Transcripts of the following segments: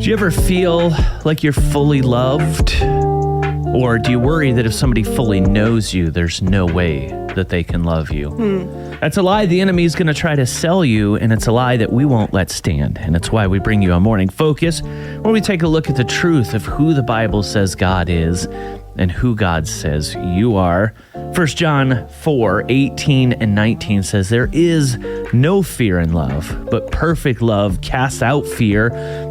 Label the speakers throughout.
Speaker 1: Do you ever feel like you're fully loved? Or do you worry that if somebody fully knows you, there's no way that they can love you? That's a lie the enemy is going to try to sell you, and it's a lie that we won't let stand. And it's why we bring you a Morning Focus, where we take a look at the truth of who the Bible says God is and who God says you are. 1 John 4:18 and 19 says, "There is no fear in love, but perfect love casts out fear,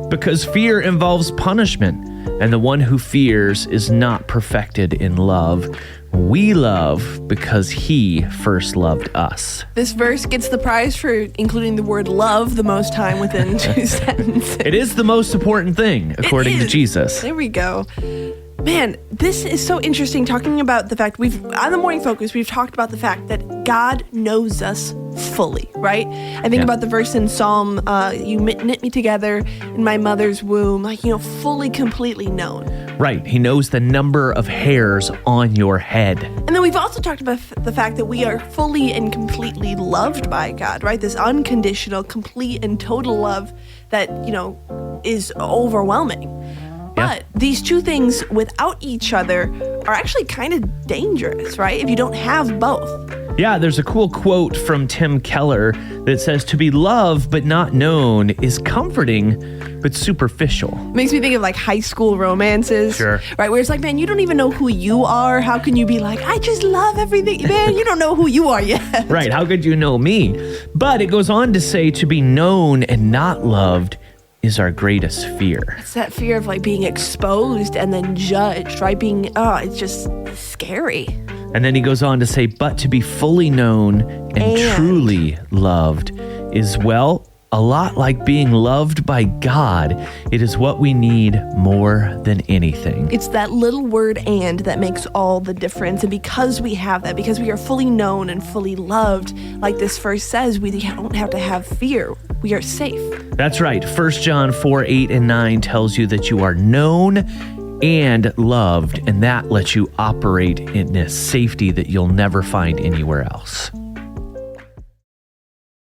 Speaker 1: because fear involves punishment, and the one who fears is not perfected in love. We love because he first loved us."
Speaker 2: This verse gets the prize for including the word love the most time within 2 sentences.
Speaker 1: It is the most important thing, according to Jesus.
Speaker 2: There we go. Man, this is so interesting, talking about the fact on the Morning Focus, we've talked about the fact that God knows us fully, right? I think about the verse in Psalm, you knit me together in my mother's womb, fully, completely known.
Speaker 1: Right. He knows the number of hairs on your head.
Speaker 2: And then we've also talked about the fact that we are fully and completely loved by God, right? This unconditional, complete, and total love that, is overwhelming. But these two things without each other are actually kind of dangerous, right? If you don't have both.
Speaker 1: Yeah, there's a cool quote from Tim Keller that says, "To be loved but not known is comforting but superficial."
Speaker 2: Makes me think of like high school romances.
Speaker 1: Sure.
Speaker 2: Right, where it's like, man, you don't even know who you are. How can you be like, I just love everything? Man, you don't know who you are yet.
Speaker 1: Right, how could you know me? But it goes on to say, to be known and not loved is our greatest fear.
Speaker 2: It's that fear of like being exposed and then judged, right? It's just scary.
Speaker 1: And then he goes on to say, but to be fully known and truly loved is, well, a lot like being loved by God. It is what we need more than anything.
Speaker 2: It's that little word "and" that makes all the difference. And because we have that, because we are fully known and fully loved, like this verse says, we don't have to have fear. We are safe.
Speaker 1: That's right. 1 John 4:8 and 9 tells you that you are known and loved, and that lets you operate in a safety that you'll never find anywhere else.